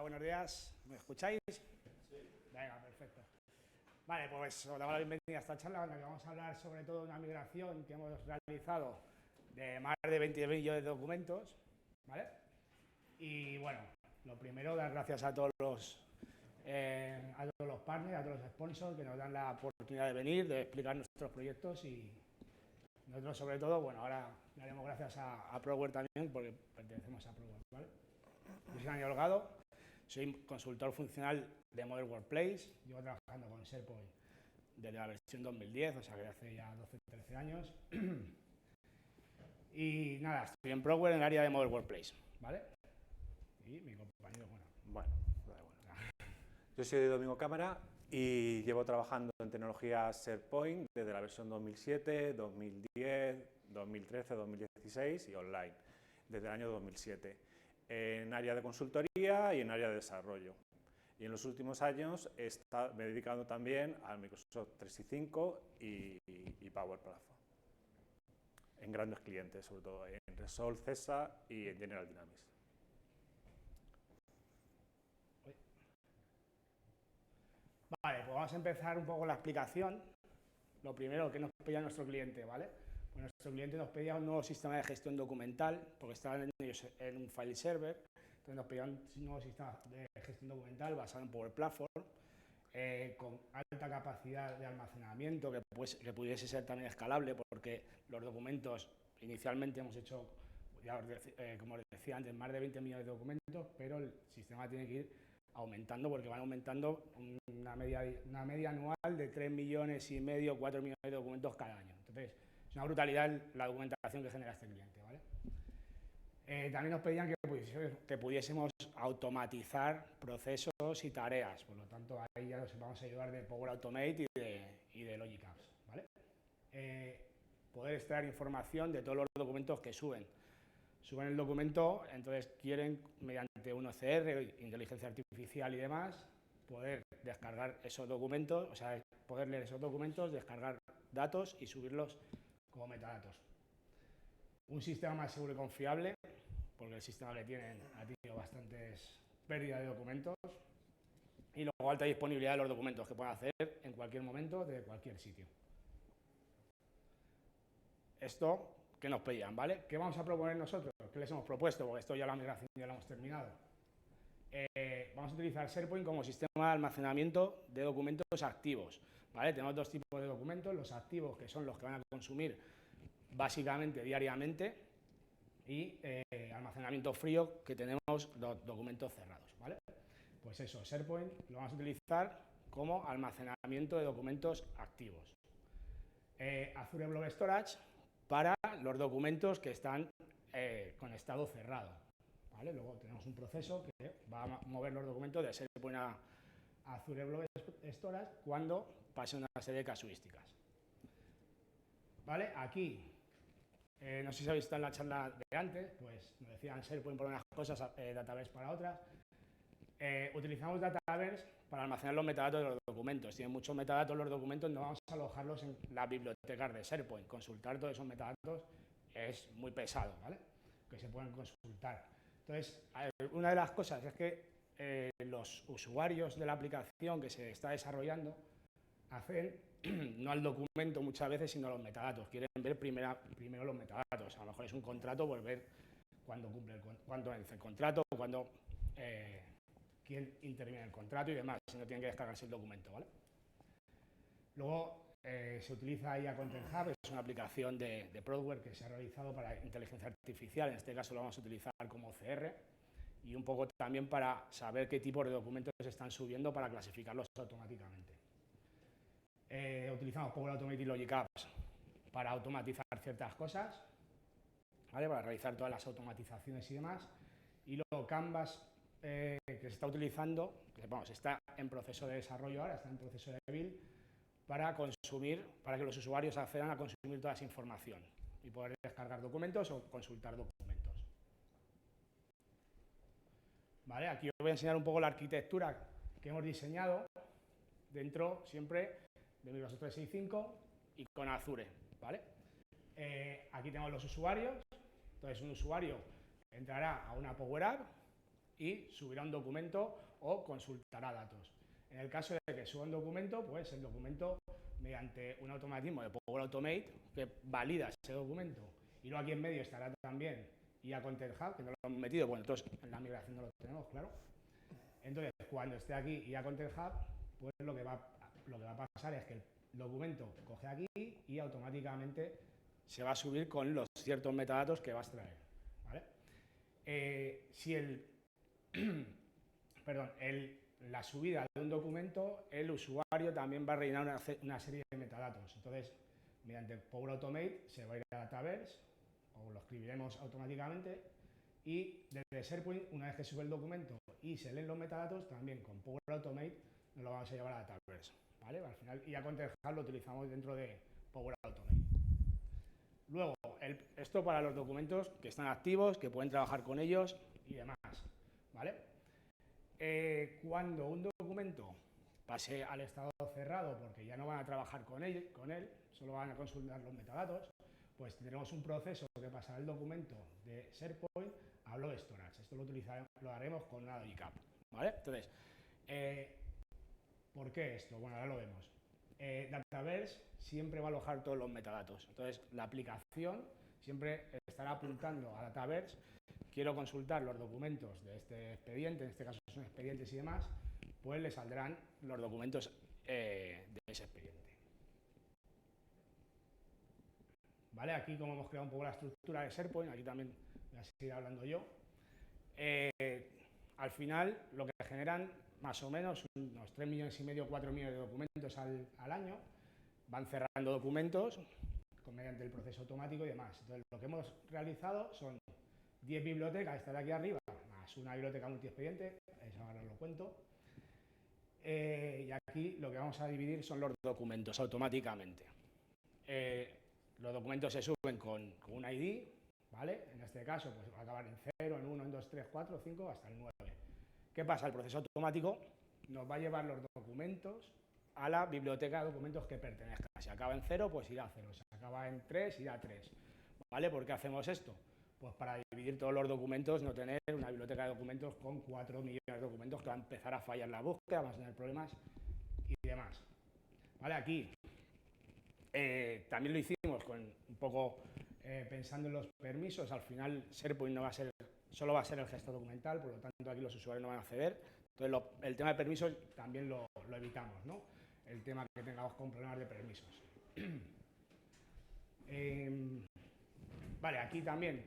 buenos días. ¿Me escucháis? Sí. Venga, perfecto. Vale, pues os damos la bienvenida a esta charla en la que vamos a hablar sobre todo de una migración que hemos realizado de más de 20 millones de documentos, ¿vale? Y bueno, lo primero, dar gracias a todos los partners, a todos los sponsors que nos dan la oportunidad de venir, de explicar nuestros proyectos y nosotros sobre todo, bueno, ahora daremos gracias a ProWare también porque pertenecemos a ProWare, ¿vale? Yo soy Daniel Holgado, soy consultor funcional de Modern Workplace, llevo trabajando con SharePoint desde la versión 2010, o sea que hace ya 12-13 años. Y nada, estoy en ProWare en el área de Modern Workplace, ¿vale? Y mi compañero, bueno. Yo soy Domingo Cámara y llevo trabajando en tecnologías SharePoint desde la versión 2007, 2010, 2013, 2016 y online, desde el año 2007, en área de consultoría y en área de desarrollo. Y en los últimos años me he dedicado también al Microsoft 365 y Power Platform, en grandes clientes, sobre todo en Repsol, CESA y en General Dynamics. Vale, pues vamos a empezar un poco la explicación. Lo primero, ¿qué nos pedía nuestro cliente? ¿Vale? Pues nuestro cliente nos pedía un nuevo sistema de gestión documental, porque estaban ellos en un file server, entonces nos pedían un nuevo sistema de gestión documental basado en Power Platform, con alta capacidad de almacenamiento, que pudiese ser también escalable, porque los documentos, inicialmente hemos hecho, ya como les decía antes, más de 20 millones de documentos, pero el sistema tiene que ir aumentando porque van aumentando una media anual de 3 millones y medio, 4 millones de documentos cada año. Entonces, es una brutalidad la documentación que genera este cliente, ¿vale? También nos pedían que pudiésemos automatizar procesos y tareas, por lo tanto, ahí ya nos vamos a ayudar de Power Automate y de Logic Apps, ¿vale? Poder extraer información de todos los documentos que suben el documento, entonces quieren, mediante un OCR, inteligencia artificial y demás, poder descargar esos documentos, o sea, poder leer esos documentos, descargar datos y subirlos como metadatos. Un sistema más seguro y confiable, porque el sistema que tienen ha tenido bastantes pérdidas de documentos, y luego alta disponibilidad de los documentos que pueden hacer en cualquier momento, de cualquier sitio. Esto que nos pedían, ¿vale? ¿Qué vamos a proponer nosotros? ¿Qué les hemos propuesto? Porque esto ya la migración ya la hemos terminado. Vamos a utilizar SharePoint como sistema de almacenamiento de documentos activos, ¿vale? Tenemos dos tipos de documentos, los activos, que son los que van a consumir básicamente diariamente, y almacenamiento frío, que tenemos los documentos cerrados, ¿vale? Pues eso, SharePoint lo vamos a utilizar como almacenamiento de documentos activos. Azure Blob Storage para los documentos que están con estado cerrado, ¿vale? Luego tenemos un proceso que va a mover los documentos de SharePoint a Azure Blob Storage cuando pase una serie de casuísticas, ¿vale? Aquí, no sé si habéis visto en la charla de antes, pues nos decían SharePoint para unas cosas, Dataverse para otras. Utilizamos Dataverse para almacenar los metadatos de los documentos. Tienen muchos metadatos los documentos, no vamos a alojarlos en las bibliotecas de SharePoint. Consultar todos esos metadatos es muy pesado, ¿vale? Que se pueden consultar. Entonces, una de las cosas es que los usuarios de la aplicación que se está desarrollando hacen no al documento muchas veces, sino a los metadatos. Quieren ver primero los metadatos. A lo mejor es un contrato, pues ver cuándo vence el contrato, quién interviene en el contrato y demás, si no tienen que descargarse el documento, ¿vale? Luego se utiliza IA Content Hub, es una aplicación de ProWare que se ha realizado para inteligencia artificial, en este caso lo vamos a utilizar como OCR, y un poco también para saber qué tipo de documentos se están subiendo para clasificarlos automáticamente. Utilizamos Power Automate y Logic Apps para automatizar ciertas cosas, ¿vale? Para realizar todas las automatizaciones y demás, y luego Canvas, que se está utilizando, está en proceso de desarrollo ahora, está en proceso de build, para que los usuarios accedan a consumir toda esa información y poder descargar documentos o consultar documentos. ¿Vale? Aquí os voy a enseñar un poco la arquitectura que hemos diseñado dentro siempre de Microsoft 365 y con Azure, ¿vale? Aquí tenemos los usuarios, entonces un usuario entrará a una Power App, y subirá un documento o consultará datos. En el caso de que suba un documento, pues el documento, mediante un automatismo de Power Automate, que valida ese documento, y luego aquí en medio estará también IA Content Hub, que no lo hemos metido, bueno, nosotros en la migración no lo tenemos, claro. Entonces, cuando esté aquí IA Content Hub, pues lo que va a pasar es que el documento coge aquí y automáticamente se va a subir con los ciertos metadatos que va a extraer, ¿vale? La subida de un documento, el usuario también va a rellenar una serie de metadatos. Entonces, mediante Power Automate se va a ir a Dataverse, o lo escribiremos automáticamente, y desde SharePoint, una vez que sube el documento y se leen los metadatos, también con Power Automate nos lo vamos a llevar a Dataverse, ¿vale? Al final, y a Content Hub lo utilizamos dentro de Power Automate. Luego, esto para los documentos que están activos, que pueden trabajar con ellos y demás, ¿vale? Cuando un documento pase al estado cerrado, porque ya no van a trabajar con él, solo van a consultar los metadatos, pues tendremos un proceso que pasará el documento de SharePoint a Blob Storage. Esto lo haremos con una Dogicap, ¿vale? Entonces, ¿por qué esto? Bueno, ahora lo vemos. Dataverse siempre va a alojar todos los metadatos. Entonces, la aplicación siempre estará apuntando a Dataverse. Quiero consultar los documentos de este expediente, en este caso son expedientes y demás, pues le saldrán los documentos de ese expediente. ¿Vale? Aquí, como hemos creado un poco la estructura de SharePoint, aquí también voy a seguir hablando yo. Al final, lo que generan más o menos unos 3,5 millones, 4 millones de documentos al año, van cerrando documentos mediante el proceso automático y demás. Entonces, lo que hemos realizado son 10 bibliotecas, esta de aquí arriba, más una biblioteca multiexpediente, eso ahora lo cuento. Y aquí lo que vamos a dividir son los documentos automáticamente. Los documentos se suben con un ID, ¿vale? En este caso, pues va a acabar en 0, en 1, en 2, 3, 4, 5, hasta el 9. ¿Qué pasa? El proceso automático nos va a llevar los documentos a la biblioteca de documentos que pertenezca. Si acaba en 0, pues irá a 0. Si acaba en 3, irá a 3. ¿Vale? ¿Por qué hacemos esto? Pues para dividir todos los documentos, no tener una biblioteca de documentos con 4 millones de documentos que va a empezar a fallar la búsqueda, vamos a tener problemas y demás. ¿Vale? Aquí también lo hicimos con un poco pensando en los permisos. Al final, SharePoint solo va a ser el gestor documental, por lo tanto aquí los usuarios no van a acceder. Entonces, el tema de permisos también lo evitamos, ¿no? El tema que tengamos con problemas de permisos. Vale, aquí también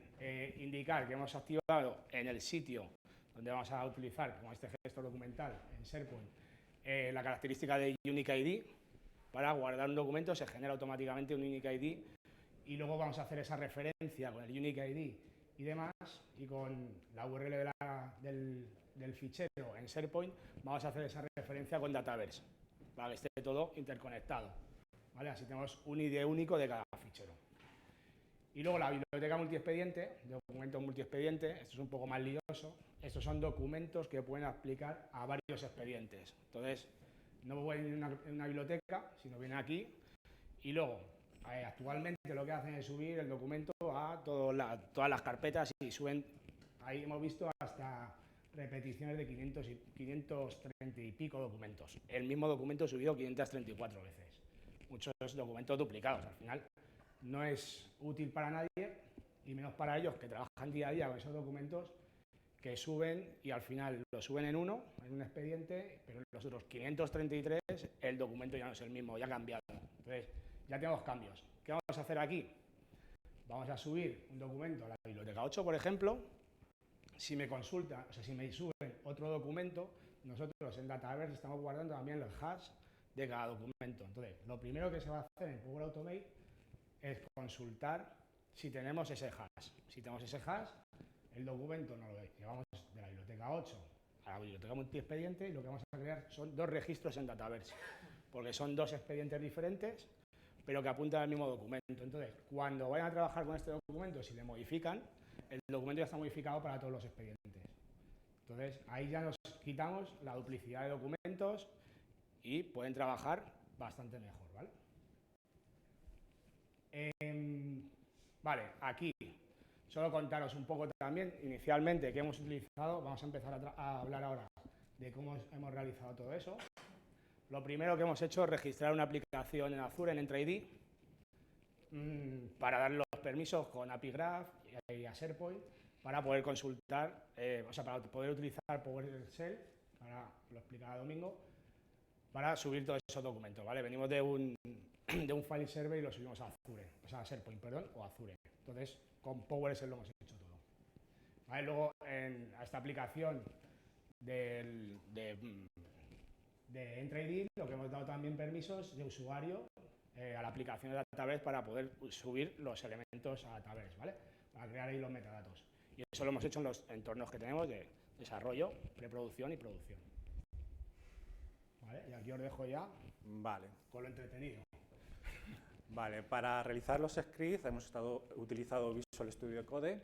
indicar que hemos activado en el sitio donde vamos a utilizar, como este gestor documental en SharePoint, la característica de Unique ID. Para guardar un documento se genera automáticamente un Unique ID y luego vamos a hacer esa referencia con el Unique ID y demás, y con la URL del fichero en SharePoint vamos a hacer esa referencia con Dataverse, para que esté todo interconectado, ¿vale? Así tenemos un ID único de cada fichero. Y luego la biblioteca multiexpediente, documentos multiexpediente, esto es un poco más lioso. Estos son documentos que pueden aplicar a varios expedientes. Entonces, no voy en una biblioteca, sino viene aquí. Y luego, actualmente lo que hacen es subir el documento a todas las carpetas y suben, ahí hemos visto hasta repeticiones de 530 y pico documentos. El mismo documento subido 534 veces. Muchos documentos duplicados. Al final, no es útil para nadie, y menos para ellos que trabajan día a día con esos documentos que suben y al final lo suben en un expediente, pero en los otros 533 el documento ya no es el mismo, ya ha cambiado. Entonces, ya tenemos cambios. ¿Qué vamos a hacer aquí? Vamos a subir un documento a la biblioteca 8, por ejemplo. Si me consultan, o sea, si me suben otro documento, nosotros en Dataverse estamos guardando también los hash de cada documento. Entonces, lo primero que se va a hacer en Power Automate es consultar si tenemos ese hash. Si tenemos ese hash, el documento no lo ve. Llevamos de la biblioteca 8 a la biblioteca multiexpediente y lo que vamos a crear son dos registros en Dataverse, porque son dos expedientes diferentes, pero que apuntan al mismo documento. Entonces, cuando vayan a trabajar con este documento, si le modifican, el documento ya está modificado para todos los expedientes. Entonces, ahí ya nos quitamos la duplicidad de documentos y pueden trabajar bastante mejor, ¿vale? Vale, aquí Solo contaros un poco también, inicialmente, que hemos utilizado. Vamos a empezar a hablar ahora de cómo hemos realizado todo eso. Lo primero que hemos hecho es registrar una aplicación en Azure, en EntryID, para dar los permisos con API Graph y a SharePoint, para poder consultar, o sea, para poder utilizar PowerShell, lo explicará Domingo, para subir todos esos documentos, ¿vale? Venimos de un file server y lo subimos a Azure, o sea, a SharePoint, perdón, o Azure. Entonces, con PowerShell lo hemos hecho todo. ¿Vale? Luego, a esta aplicación de EntryID, lo que hemos dado también permisos de usuario a la aplicación de Dataverse para poder subir los elementos a Dataverse, ¿vale? Para crear ahí los metadatos. Y eso lo hemos hecho en los entornos que tenemos de desarrollo, preproducción y producción. ¿Vale? Y aquí os dejo ya con lo entretenido. Vale, para realizar los scripts hemos utilizado Visual Studio Code,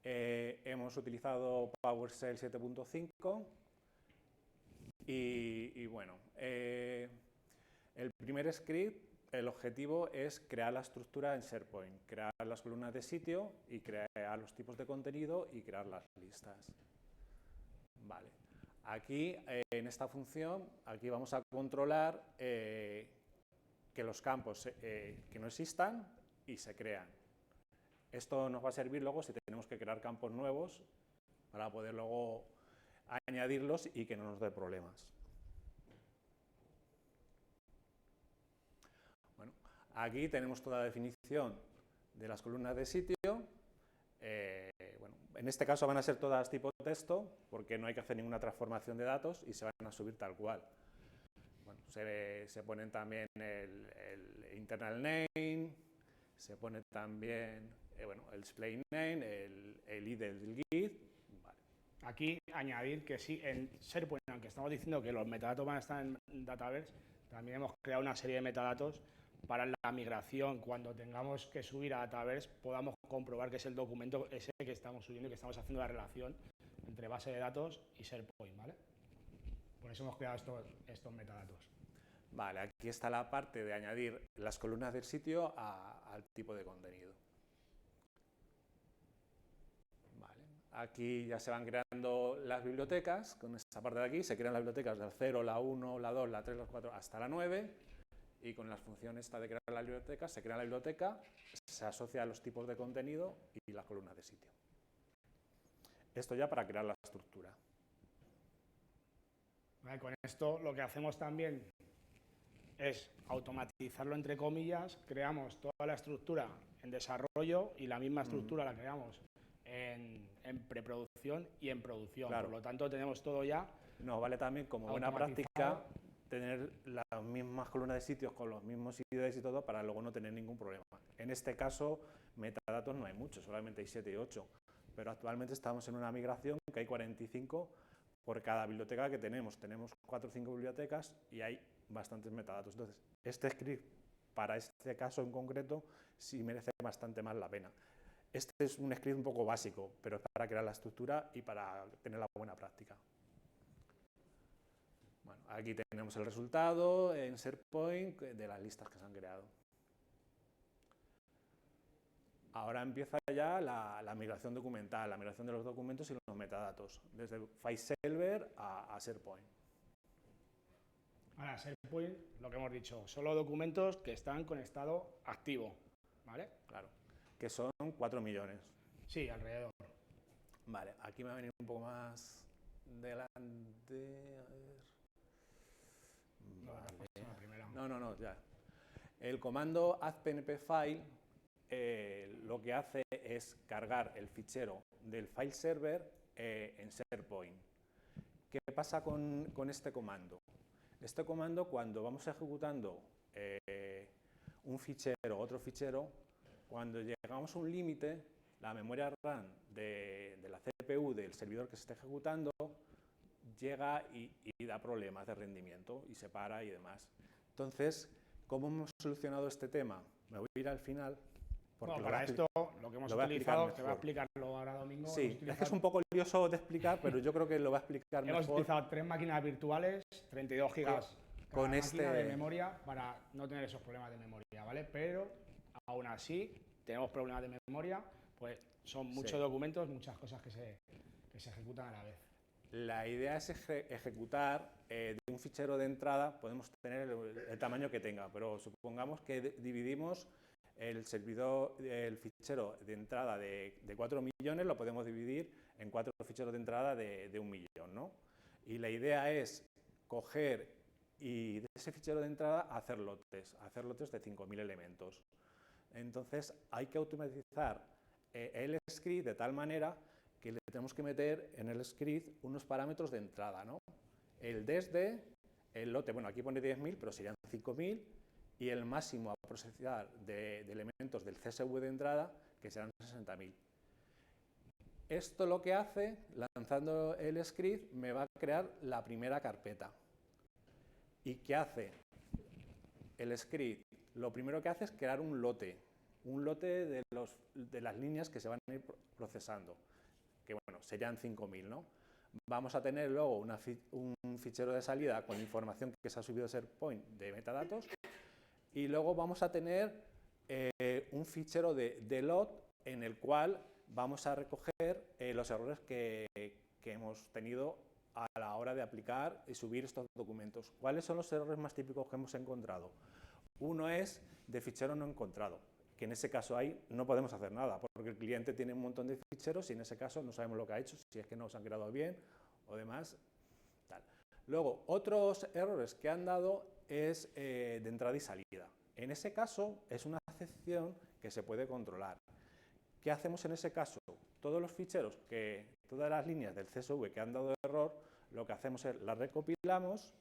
hemos utilizado PowerShell 7.5 y bueno, el primer script, el objetivo es crear la estructura en SharePoint, crear las columnas de sitio y crear los tipos de contenido y crear las listas. Vale. Aquí, en esta función, aquí vamos a controlar que los campos que no existan y se crean. Esto nos va a servir luego si tenemos que crear campos nuevos para poder luego añadirlos y que no nos dé problemas. Bueno, aquí tenemos toda la definición de las columnas de sitio. Bueno, en este caso van a ser todas tipo texto, porque no hay que hacer ninguna transformación de datos y se van a subir tal cual. Bueno, se ponen también el internal name, se pone también bueno, el display name, el ID del Git. Vale. Aquí añadir que sí, en SharePoint, aunque estamos diciendo que los metadatos van a estar en Dataverse, también hemos creado una serie de metadatos para la migración. Cuando tengamos que subir a Dataverse, podamos comprobar que es el documento ese que estamos subiendo y que estamos haciendo la relación entre base de datos y SharePoint, ¿vale? Por eso hemos creado estos metadatos. Vale, aquí está la parte de añadir las columnas del sitio al tipo de contenido. Vale. Aquí ya se van creando las bibliotecas, con esta parte de aquí se crean las bibliotecas del 0, la 1, la 2, la 3, la 4, hasta la 9, y con la función esta de crear la biblioteca, se crea la biblioteca, se asocia a los tipos de contenido y las columnas de sitio. Esto ya para crear la estructura. Vale, con esto lo que hacemos también es automatizarlo entre comillas, creamos toda la estructura en desarrollo y la misma estructura la creamos en preproducción y en producción. Claro. Por lo tanto, tenemos todo ya. Nos vale también como buena práctica tener las mismas columnas de sitios con los mismos IDs y todo para luego no tener ningún problema. En este caso, metadatos no hay muchos, solamente hay 7 y 8, pero actualmente estamos en una migración que hay 45 por cada biblioteca que tenemos. Tenemos 4 o 5 bibliotecas y hay bastantes metadatos. Entonces, este script, para este caso en concreto, sí merece bastante más la pena. Este es un script un poco básico, pero es para crear la estructura y para tener la buena práctica. Bueno, aquí tenemos el resultado en SharePoint de las listas que se han creado. Ahora empieza ya la migración documental, la migración de los documentos y los metadatos, desde FileServer a SharePoint. Ahora, SharePoint, lo que hemos dicho, solo documentos que están con estado activo, ¿vale? Claro, que son 4 millones. Sí, alrededor. Vale, aquí me va a venir un poco más delante. A ver. Vale. No, ya. El comando add_pnpfile lo que hace es cargar el fichero del file server en SharePoint. ¿Qué pasa con este comando? Este comando, cuando vamos ejecutando un fichero, otro fichero, cuando llegamos a un límite, la memoria RAM de la CPU del servidor que se está ejecutando llega y da problemas de rendimiento y se para y demás. Entonces, ¿cómo hemos solucionado este tema? Me voy a ir al final. Bueno, para esto lo que hemos utilizado, te voy a explicarlo ahora Domingo. Sí, es que es un poco lioso de explicar, pero yo creo que lo va a explicar mejor. Hemos utilizado 3 máquinas virtuales, 32 gigas con máquina de memoria para no tener esos problemas de memoria, ¿vale? Pero aún así tenemos problemas de memoria, pues son muchos documentos, muchas cosas que se ejecutan a la vez. La idea es ejecutar de un fichero de entrada, podemos tener el tamaño que tenga, pero supongamos que dividimos el fichero de entrada de 4 millones, lo podemos dividir en 4 ficheros de entrada de 1 millón, ¿no? Y la idea es coger y de ese fichero de entrada hacer lotes de 5.000 elementos. Entonces hay que automatizar el script de tal manera que le tenemos que meter en el script unos parámetros de entrada, ¿no? El desde, el lote, bueno, aquí pone 10.000, pero serían 5.000, y el máximo a procesar de elementos del CSV de entrada, que serán 60.000. Esto lo que hace, lanzando el script, me va a crear la primera carpeta. ¿Y qué hace el script? Lo primero que hace es crear un lote de las líneas que se van a ir procesando, que bueno, serían 5.000, ¿no? Vamos a tener luego un fichero de salida con información que se ha subido a SharePoint de metadatos, y luego vamos a tener un fichero de load en el cual vamos a recoger los errores que hemos tenido a la hora de aplicar y subir estos documentos. ¿Cuáles son los errores más típicos que hemos encontrado? Uno es de fichero no encontrado, que en ese caso ahí no podemos hacer nada, porque el cliente tiene un montón de ficheros y en ese caso no sabemos lo que ha hecho, si es que no se han creado bien o demás. Tal. Luego, otros errores que han dado es de entrada y salida. En ese caso es una excepción que se puede controlar. ¿Qué hacemos en ese caso? Todos los ficheros, todas las líneas del CSV que han dado error, lo que hacemos es las recopilamos,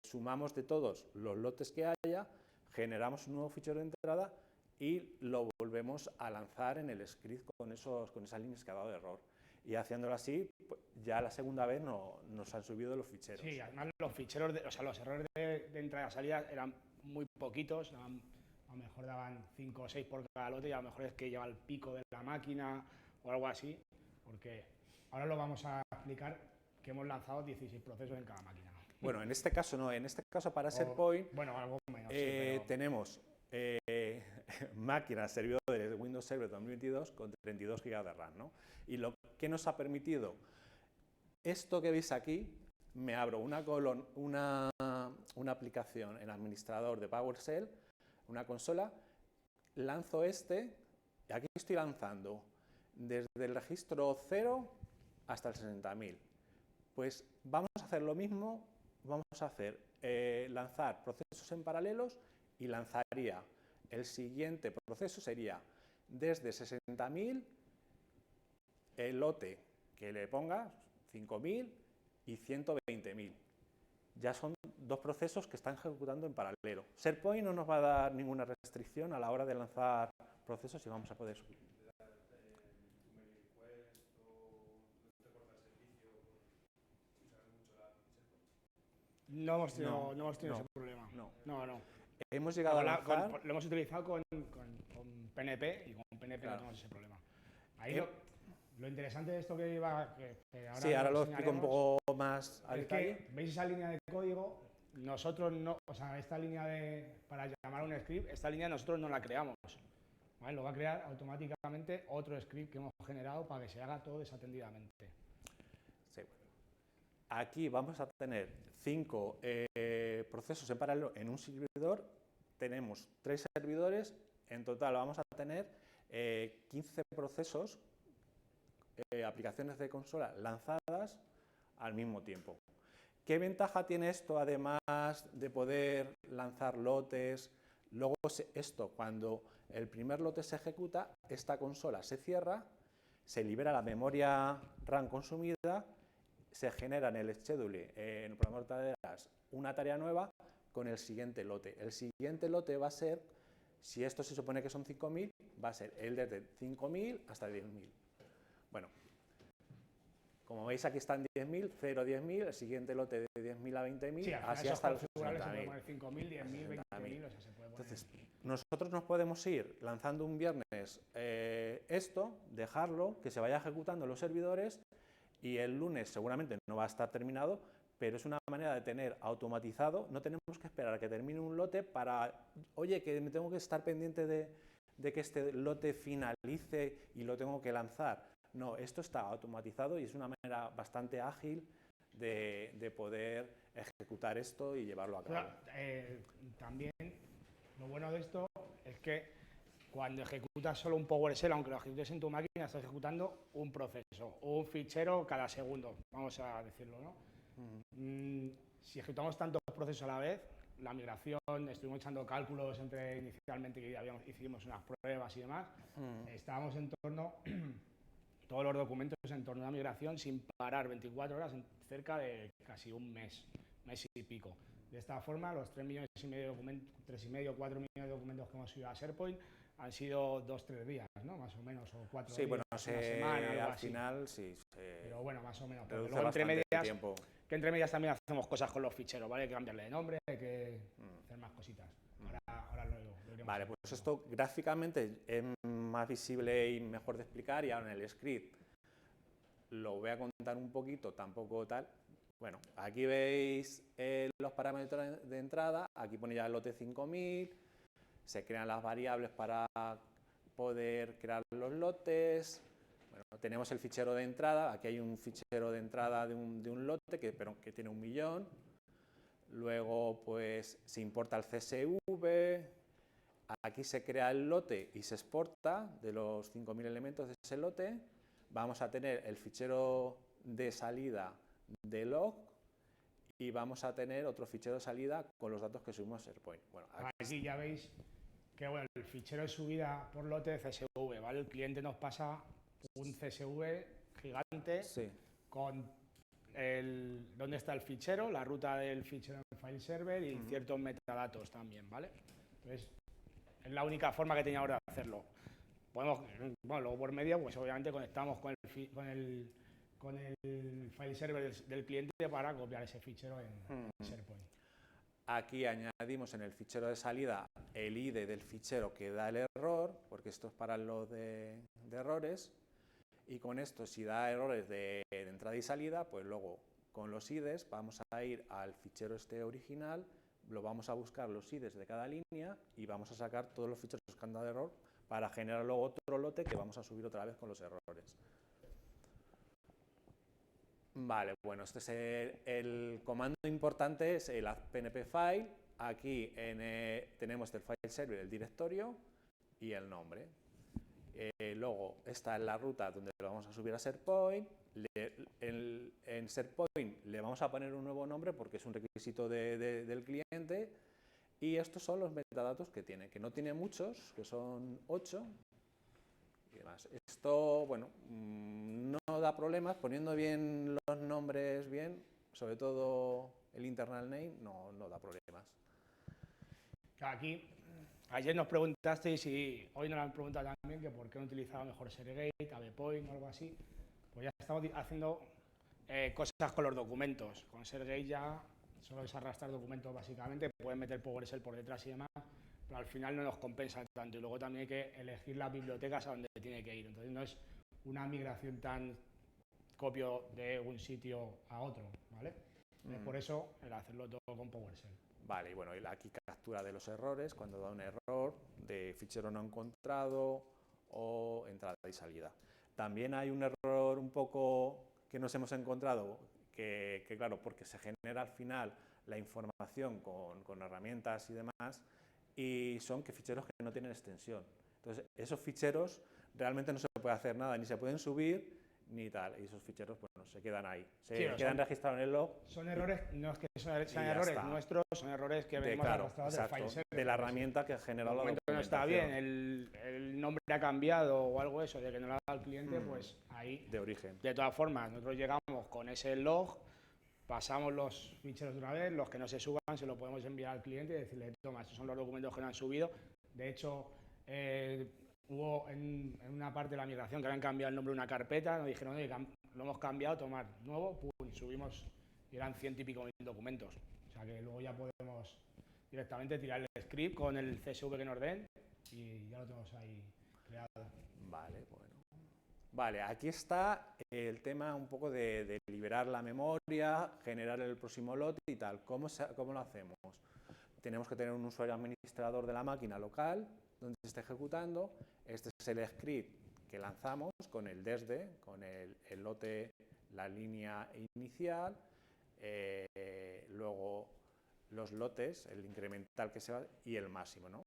sumamos de todos los lotes que haya, generamos un nuevo fichero de entrada y lo volvemos a lanzar en el script con esas líneas que ha dado error. Y haciéndolo así, pues, ya la segunda vez nos han subido los ficheros. Sí, además los ficheros, los errores de entrada y salida eran muy poquitos, a lo mejor daban 5 o 6 por cada lote y a lo mejor es que lleva el pico de la máquina o algo así, porque ahora lo vamos a explicar que hemos lanzado 16 procesos en cada máquina. Bueno, en este caso no, en este caso para SharePoint bueno, algo menos, sí, pero... tenemos máquinas, servidores de Windows Server 2022 con 32 GB de RAM, ¿no? Y lo que nos ha permitido, esto que veis aquí, me abro una aplicación en administrador de PowerShell, una consola, lanzo y aquí estoy lanzando desde el registro 0 hasta el 60.000. Pues vamos a hacer lo mismo, vamos a hacer lanzar procesos en paralelos y lanzaría el siguiente proceso, sería desde 60.000 el lote que le ponga 5.000 y 120.000. Ya son dos procesos que están ejecutando en paralelo. SharePoint no nos va a dar ninguna restricción a la hora de lanzar procesos y vamos a poder subir. No hemos tenido ese problema. No. Hemos llegado a lanzar... lo hemos utilizado con PNP y con PNP claro. No tenemos ese problema. Ahí lo interesante de esto que iba... ahora sí, ahora lo explico un poco más a detalle. Que, ¿veis esa línea de código? Nosotros no, o sea, esta línea para llamar a un script, esta línea nosotros no la creamos. ¿Vale? Lo va a crear automáticamente otro script que hemos generado para que se haga todo desatendidamente. Sí. Aquí vamos a tener 5 procesos en paralelo en un servidor. Tenemos 3 servidores. En total vamos a tener 15 procesos, aplicaciones de consola lanzadas al mismo tiempo. ¿Qué ventaja tiene esto, además de poder lanzar lotes? Luego esto, cuando el primer lote se ejecuta, esta consola se cierra, se libera la memoria RAM consumida, se genera en el schedule, en el programa de tareas, una tarea nueva con el siguiente lote. El siguiente lote va a ser, si esto se supone que son 5.000, va a ser el desde 5.000 hasta 10.000. Bueno, como veis aquí están 10.000, 0, 10.000, el siguiente lote de 10.000 a 20.000, sí, así hasta los 60.000. 5.000, 10.000, 20.000, o sea, se puede poner. Entonces, nosotros nos podemos ir lanzando un viernes esto, dejarlo, que se vaya ejecutando en los servidores y el lunes seguramente no va a estar terminado, pero es una manera de tener automatizado, no tenemos que esperar a que termine un lote para, oye, que me tengo que estar pendiente de que este lote finalice y lo tengo que lanzar. No, esto está automatizado y es una manera bastante ágil de poder ejecutar esto y llevarlo a cabo. También lo bueno de esto es que cuando ejecutas solo un PowerShell, aunque lo ejecutes en tu máquina, estás ejecutando un proceso o un fichero cada segundo, vamos a decirlo, ¿no? Si ejecutamos tantos procesos a la vez, la migración, estuvimos echando cálculos inicialmente que hicimos unas pruebas y demás, estábamos en torno, todos los documentos en torno a la migración sin parar 24 horas, en cerca de casi un mes y pico. De esta forma, los 3,5 millones de documentos, 3,5, 4 millones de documentos que hemos subido a SharePoint han sido 2-3 días, ¿no? Más o menos, o 4 días, sí, bueno, una semana, algo al así. final sí. Pero bueno, más o menos. Reduce luego bastante el tiempo. Que entre medias también hacemos cosas con los ficheros, ¿vale? Hay que cambiarle de nombre, hay que hacer más cositas. Ahora lo iremos. Vale, pues esto gráficamente es más visible y mejor de explicar, y ahora en el script lo voy a contar un poquito, tampoco tal. Bueno, aquí veis los parámetros de entrada, aquí pone ya el lote 5000, se crean las variables para poder crear los lotes. Bueno, tenemos el fichero de entrada, aquí hay un fichero de entrada de un lote que tiene 1 millón. Luego pues se importa el CSV, aquí se crea el lote y se exporta de los 5000 elementos de ese lote. Vamos a tener el fichero de salida de log y vamos a tener otro fichero de salida con los datos que subimos a SharePoint. Bueno, aquí ya veis que bueno, el fichero de subida por lote de CSV, ¿vale? El cliente nos pasa un CSV gigante con dónde está el fichero, la ruta del fichero en file server y ciertos metadatos también, ¿vale? Entonces, es la única forma que tenía ahora de hacerlo. Bueno, luego por medio, pues obviamente conectamos con el file server del cliente para copiar ese fichero en SharePoint. Aquí añadimos en el fichero de salida el ID del fichero que da el error, porque esto es para los de errores, y con esto, si da errores de entrada y salida, pues luego con los IDs vamos a ir al fichero este original, lo vamos a buscar los IDs de cada línea y vamos a sacar todos los ficheros que han dado error para generar luego otro lote que vamos a subir otra vez con los errores. Vale, bueno, este es el comando importante, es el add pnp file. Aquí tenemos el file server, el directorio y el nombre. Luego esta es la ruta donde lo vamos a subir a SharePoint. En SharePoint le vamos a poner un nuevo nombre porque es un requisito del cliente. Y estos son los metadatos que tiene, que no tiene muchos, que son 8. Y demás. Esto, bueno, no da problemas, poniendo bien los nombres bien, sobre todo el internal name, no da problemas. Aquí, ayer nos preguntasteis y hoy nos han preguntado también que por qué no utilizaba mejor ShareGate, AVPoint o algo así. Pues ya estamos haciendo cosas con los documentos. Con ShareGate ya solo es arrastrar documentos básicamente, pueden meter PowerShell por detrás y demás, pero al final no nos compensa tanto. Y luego también hay que elegir las bibliotecas a donde tiene que ir. Entonces no es una migración tan copio de un sitio a otro, ¿vale? Por eso el hacerlo todo con PowerShell. Vale, y bueno, aquí captura de los errores, cuando da un error de fichero no encontrado o entrada y salida. También hay un error un poco que nos hemos encontrado, que claro, porque se genera al final la información con herramientas y demás, y son que ficheros que no tienen extensión. Entonces, esos ficheros realmente no se puede hacer nada, ni se pueden subir, ni tal, y esos ficheros bueno, se quedan ahí, quedan registrados en el log. Son errores, no es que sean errores nuestros, son errores que venimos arrastrados del file server. De la herramienta que ha generado la documentación. No está bien, el nombre ha cambiado o algo eso, de que no lo ha dado el cliente, pues ahí... De origen. De todas formas, nosotros llegamos con ese log, pasamos los ficheros de una vez, los que no se suban se los podemos enviar al cliente y decirle, toma, estos son los documentos que no han subido. De hecho, hubo en una parte de la migración que habían cambiado el nombre de una carpeta, nos dijeron, oye, lo hemos cambiado, tomar nuevo, pum, subimos y eran 100 y pico mil documentos. O sea que luego ya podemos directamente tirar el script con el CSV que nos den y ya lo tenemos ahí creado. Vale, bueno. Vale, aquí está el tema un poco de liberar la memoria, generar el próximo lote y tal. ¿Cómo lo hacemos? Tenemos que tener un usuario administrador de la máquina local donde se está ejecutando. Este es el script que lanzamos con el desde, con el lote, la línea inicial, luego los lotes, el incremental que se va y el máximo, ¿no?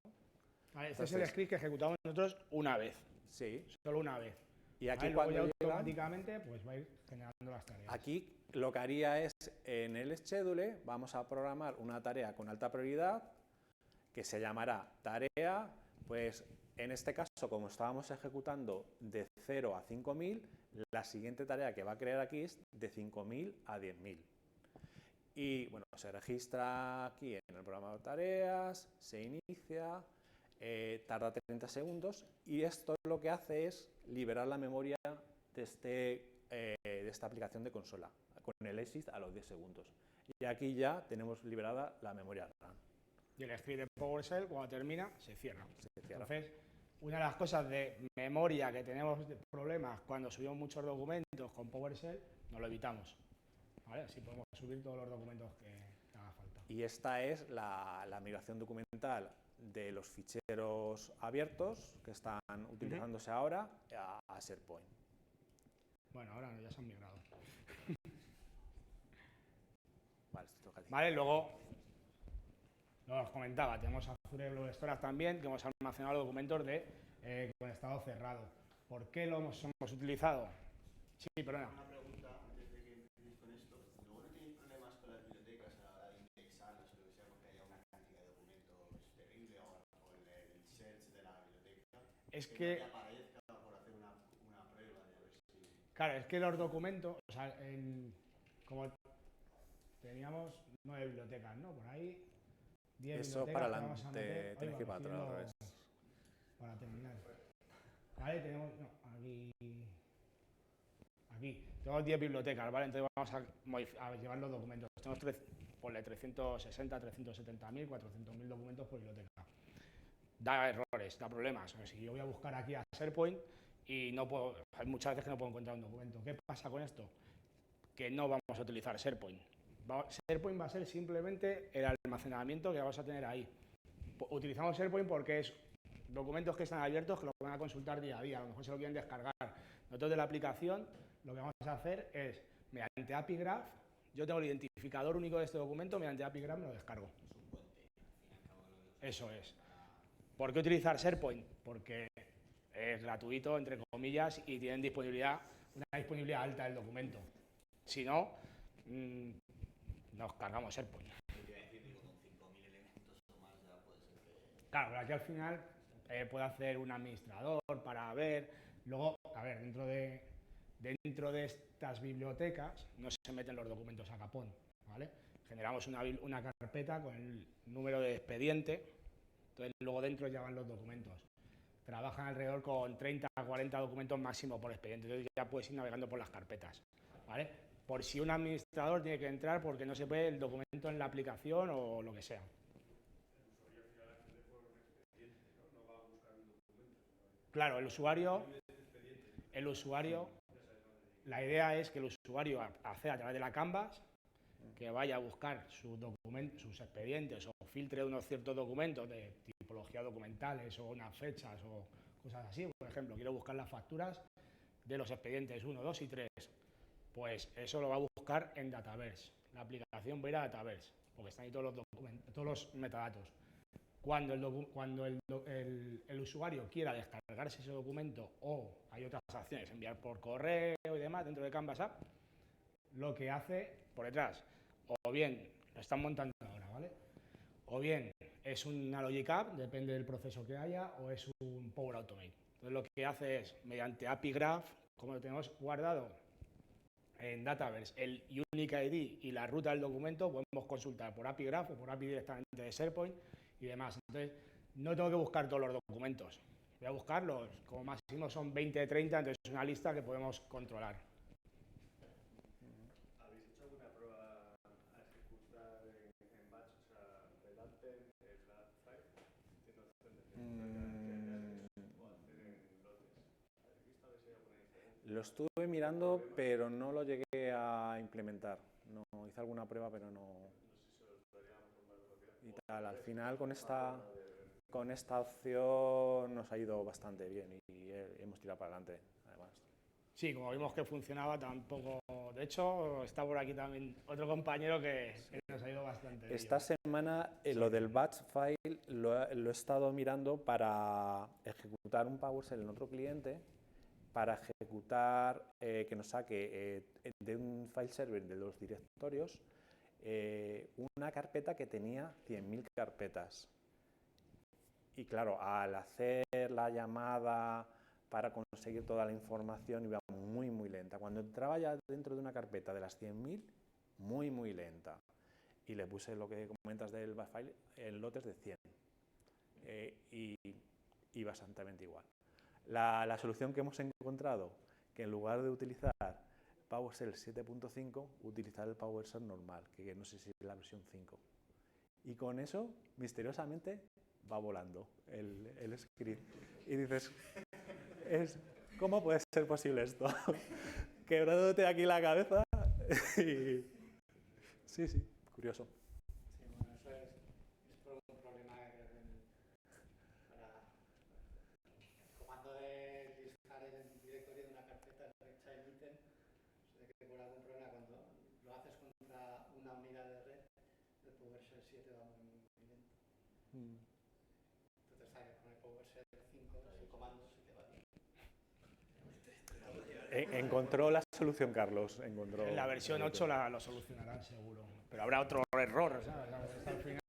Vale, este es el script que ejecutamos nosotros una vez. Sí. Solo una vez. Y aquí luego cuando ya llega, automáticamente pues va a ir generando las tareas. aquí lo que haría es, en el schedule, vamos a programar una tarea con alta prioridad que se llamará tarea, pues en este caso, como estábamos ejecutando de 0 a 5000, la siguiente tarea que va a crear aquí es de 5000 a 10.000. Y bueno, se registra aquí en el programa de tareas, se inicia, tarda 30 segundos y esto lo que hace es liberar la memoria de esta aplicación de consola, con el exit a los 10 segundos. Y aquí ya tenemos liberada la memoria RAM. Y el script de PowerShell, cuando termina, se cierra. Se cierra. Entonces, una de las cosas de memoria que tenemos de problemas cuando subimos muchos documentos con PowerShell, nos lo evitamos. ¿Vale? Así podemos subir todos los documentos que haga falta. Y esta es la migración documental de los ficheros abiertos que están utilizándose ahora a SharePoint. Bueno, ahora no, ya se han migrado. Vale, esto toca a ti. Vale, luego os comentaba, tenemos Azure Blob Storage también, que hemos almacenado documentos con estado cerrado. ¿Por qué lo hemos utilizado? Sí, perdona. Una pregunta antes de que empecéis con esto. ¿Luego no tenéis problemas con las bibliotecas a la hora de indexarlas o lo que sea porque haya una cantidad de documentos terrible o el search de la biblioteca? Es que que no te aparezca por hacer una prueba de a ver si... claro, es que los documentos, o sea, como teníamos 9 bibliotecas, ¿no? Por ahí, 10 Eso bibliotecas. para que vamos a adelante, meter. tienes que ir para Estoy atrás otra viendo vez. para terminar. Vale, tenemos, no, aquí, tenemos 10 bibliotecas, ¿vale? Entonces vamos a llevar los documentos. Tenemos 360, 370.000, 400.000 documentos por biblioteca. Da errores, da problemas. O sea, si yo voy a buscar aquí a SharePoint y no puedo, hay muchas veces que no puedo encontrar un documento. ¿Qué pasa con esto? Que no vamos a utilizar SharePoint. SharePoint va a ser simplemente el almacenamiento que vamos a tener ahí. Utilizamos SharePoint porque es documentos que están abiertos que los van a consultar día a día, a lo mejor se lo quieren descargar. Nosotros de la aplicación lo que vamos a hacer es, mediante API Graph, yo tengo el identificador único de este documento, mediante API Graph me lo descargo. Eso es. ¿Por qué utilizar SharePoint? Porque es gratuito, entre comillas, y tienen una disponibilidad alta del documento. Si no, nos cargamos SharePoint. Claro, pero aquí al final puede hacer un administrador para ver. Luego, a ver, dentro de estas bibliotecas no se meten los documentos a capón, ¿vale? Generamos una carpeta con el número de expediente, entonces luego dentro ya van los documentos. Trabajan alrededor con 30 a 40 documentos máximo por expediente, entonces ya puedes ir navegando por las carpetas, ¿vale? Por si un administrador tiene que entrar porque no se puede el documento en la aplicación o lo que sea. Claro, el usuario, la idea es que el usuario acceda a través de la Canvas, que vaya a buscar sus expedientes o filtre unos ciertos documentos de tipología documentales o unas fechas o cosas así. Por ejemplo, quiero buscar las facturas de los expedientes 1, 2 y 3. Pues eso lo va a buscar en Dataverse. La aplicación va a ir a Dataverse, porque están ahí todos los metadatos. Cuando el usuario quiera descargarse ese documento o hay otras acciones, enviar por correo y demás dentro de Canvas App, lo que hace por detrás, o bien lo están montando ahora, ¿vale? O bien es una Logic App, depende del proceso que haya, o es un Power Automate. Entonces lo que hace es, mediante API Graph, como lo tenemos guardado en Dataverse, el Unique ID y la ruta del documento, podemos consultar por API Graph o por API directamente de SharePoint y demás. Entonces, no tengo que buscar todos los documentos. Voy a buscarlos, como máximo son 20 30, entonces es una lista que podemos controlar. ¿Habéis hecho alguna prueba a ejecutar en batch, o sea, Redalten, Flat 5, o hacer en lotes? ¿Habéis visto a ver si hay alguna diferencia? Lo estuve mirando, pero no lo llegué a implementar. No, hice alguna prueba, pero no. Y tal, al final con con esta opción nos ha ido bastante bien y hemos tirado para adelante, además. Sí, como vimos que funcionaba tampoco... De hecho, está por aquí también otro compañero que nos ha ido bastante bien. Esta semana lo del batch file lo he estado mirando para ejecutar un PowerShell en otro cliente, para ejecutar, que nos saque de un file server de los directorios una carpeta que tenía 100.000 carpetas. Y claro, al hacer la llamada para conseguir toda la información iba muy, muy lenta. Cuando entraba ya dentro de una carpeta de las 100.000, muy, muy lenta. Y le puse lo que comentas del batch file en lotes de 100. Y bastante igual. La solución que hemos encontrado, que en lugar de utilizar PowerShell 7.5, utilizar el PowerShell normal, que no sé si es la versión 5. Y con eso, misteriosamente, va volando el script. Y dices, ¿cómo puede ser posible esto? Quebrándote aquí la cabeza. Sí, curioso. Sí, bueno, eso es por un problema para el comando de listar el directorio de una carpeta de child item, de que por algún problema cuando lo haces contra una unidad de red, el PowerShell 7 va muy lento. Entonces hay que poner PowerShell 5 sin comandos y te va bien. Encontró la solución, Carlos. Encontró En la versión 8 lo solucionarán seguro. Pero habrá otro error, ¿sabes? Al final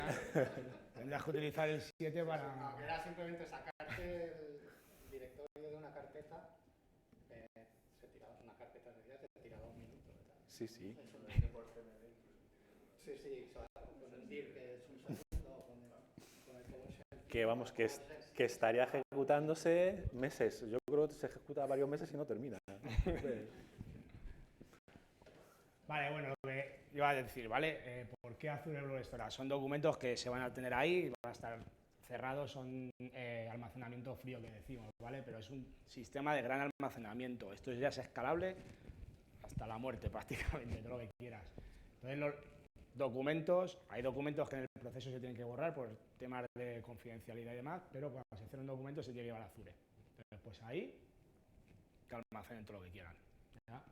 tendrás que utilizar el 7 para... No, era simplemente sacarte el directorio de una carpeta, se tiraba una carpeta de día, te tiraba un minuto. Sí, sí. Eso lo hice por CMD incluso. Sí, con el dir, que es un segundo, con el PowerShell. Que vamos, que estaría ejecutándose meses. Yo creo que se ejecuta varios meses y no termina. Vale, bueno, lo que iba a decir, ¿vale? ¿Por qué Azure Blob Storage? Son documentos que se van a tener ahí, van a estar cerrados, son almacenamiento frío que decimos, ¿vale? Pero es un sistema de gran almacenamiento. Esto ya es escalable hasta la muerte prácticamente, todo lo que quieras. Entonces, los documentos, hay documentos que en el proceso se tienen que borrar por temas de confidencialidad y demás, pero cuando se cierra un documento se tiene que llevar a Azure. Entonces, pues ahí, que almacenen todo lo que quieran. ¿Ya?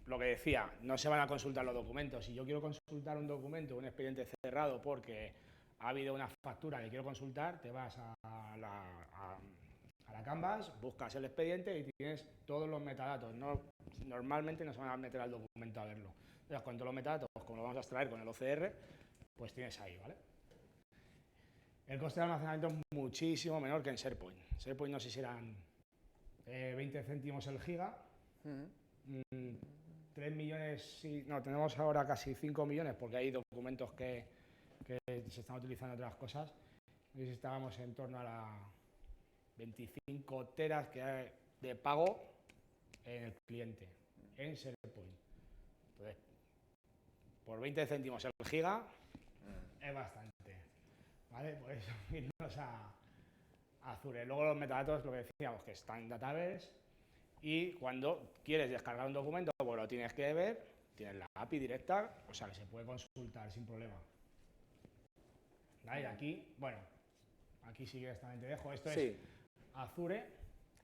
Lo que decía, no se van a consultar los documentos. Si yo quiero consultar un documento, un expediente cerrado, porque ha habido una factura que quiero consultar, te vas a la Canvas, buscas el expediente y tienes todos los metadatos. Normalmente no se van a meter al documento a verlo. Entonces, con todos los metadatos, como lo vamos a extraer con el OCR, pues tienes ahí, ¿vale? El coste de almacenamiento es muchísimo menor que en SharePoint. SharePoint no sé si eran 20 céntimos el giga. 3 millones, sí, no, tenemos ahora casi 5 millones porque hay documentos que se están utilizando otras cosas. Y estábamos en torno a las 25 teras que hay de pago en el cliente, en SharePoint. Entonces, por 20 céntimos el giga es bastante, ¿vale? Por eso irnos a Azure. Luego los metadatos, lo que decíamos, que están en Database. Y cuando quieres descargar un documento, pues lo tienes que ver, tienes la API directa, o sea que se puede consultar sin problema. ¿Vale? Y aquí, bueno, aquí sí que directamente dejo. Esto es Azure,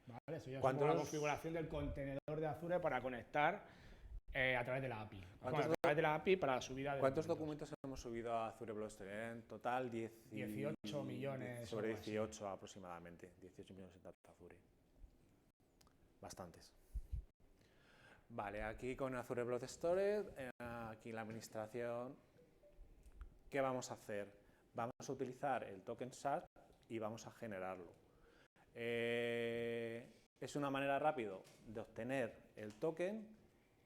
¿vale? Esto ya es la configuración del contenedor de Azure para conectar a través de la API. Bueno, a través de la API para la subida de ¿Cuántos documentos hemos subido a Azure Blob Storage? En total 18 millones. Sobre 18 aproximadamente. 18 millones en Azure. Bastantes. Vale, aquí con Azure Blob Storage, aquí la administración, ¿qué vamos a hacer? Vamos a utilizar el token SAS y vamos a generarlo. Es una manera rápida de obtener el token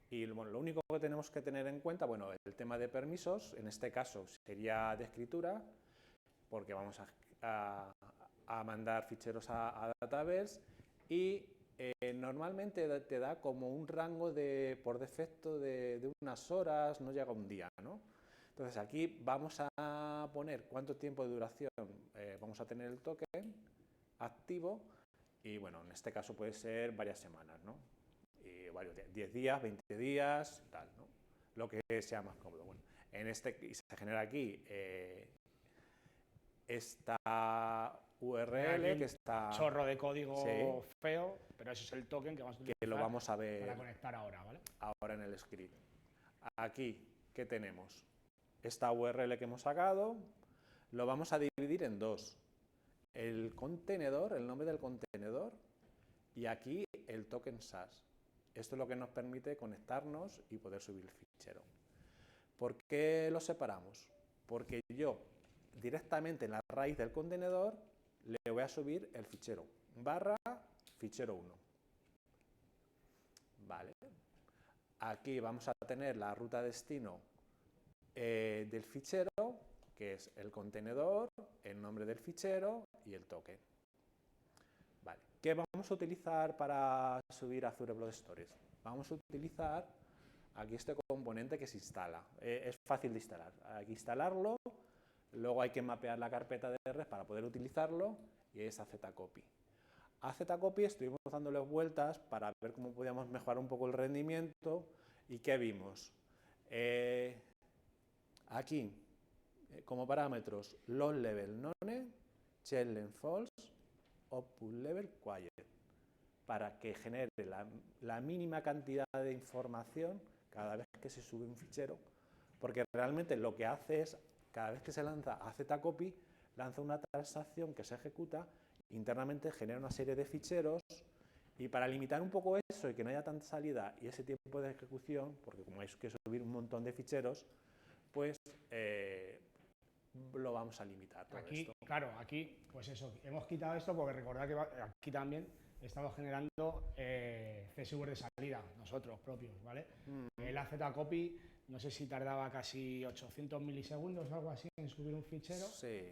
y bueno, lo único que tenemos que tener en cuenta, bueno, el tema de permisos, en este caso sería de escritura, porque vamos a mandar ficheros a Database y normalmente te da como un rango por defecto de unas horas, no llega un día, ¿no? Entonces aquí vamos a poner cuánto tiempo de duración vamos a tener el token activo y bueno, en este caso puede ser varias semanas, ¿no? Y varios días, 10 días, 20 días, tal, ¿no? Lo que sea más cómodo. Bueno, y se genera aquí esta URL Aquí que está... chorro de código Sí. feo, pero eso es el token que vamos a utilizar que lo vamos a ver para conectar ahora, ¿vale? ahora en el script. Aquí, ¿qué tenemos? Esta URL que hemos sacado, lo vamos a dividir en dos. El contenedor, el nombre del contenedor, y aquí el token SAS. Esto es lo que nos permite conectarnos y poder subir el fichero. ¿Por qué lo separamos? Porque yo directamente en la raíz del contenedor le voy a subir el fichero, barra fichero 1. Vale. Aquí vamos a tener la ruta destino del fichero, que es el contenedor, el nombre del fichero y el token. Vale. ¿Qué vamos a utilizar para subir Azure Blob Storage? Vamos a utilizar aquí este componente que se instala. Es fácil de instalar. Hay que instalarlo, luego hay que mapear la carpeta de red para poder utilizarlo y es AZCopy. AZCopy estuvimos dándole vueltas para ver cómo podíamos mejorar un poco el rendimiento y ¿qué vimos? Aquí, como parámetros, load level none, children false, output level quiet, para que genere la mínima cantidad de información cada vez que se sube un fichero, porque realmente lo que hace es, cada vez que se lanza AZCopy, lanza una transacción que se ejecuta, internamente genera una serie de ficheros, y para limitar un poco eso y que no haya tanta salida y ese tiempo de ejecución, porque como hay que subir un montón de ficheros, pues lo vamos a limitar todo Aquí, esto. claro, aquí, pues eso, hemos quitado esto porque recordad que aquí también estamos generando CSV de salida, nosotros propios, ¿vale? El AZCopy, no sé si tardaba casi 800 milisegundos o algo así en subir un fichero. Sí.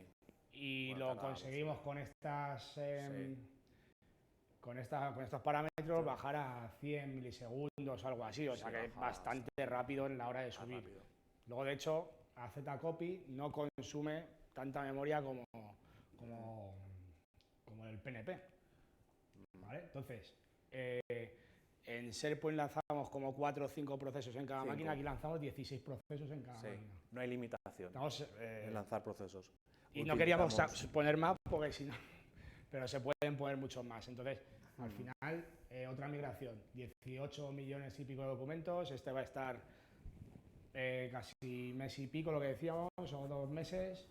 Y Bueno, lo tardaba conseguimos mucho. con estas... Sí. con estos parámetros bajar a 100 milisegundos o algo así, o sea que es bastante rápido en la hora de subir. Rápido. Luego, de hecho, AZCopy no consume tanta memoria como el PNP. ¿Vale? Entonces, en SharePoint lanzamos como 4 o 5 procesos en cada 5. máquina, aquí lanzamos 16 procesos en cada Sí, máquina. no hay limitación Estamos, en lanzar procesos. y no queríamos Utilizamos- poner más porque si no, pero se pueden poner muchos más. Entonces, al final, otra migración, 18 millones y pico de documentos, este va a estar casi mes y pico, lo que decíamos, o 2 meses,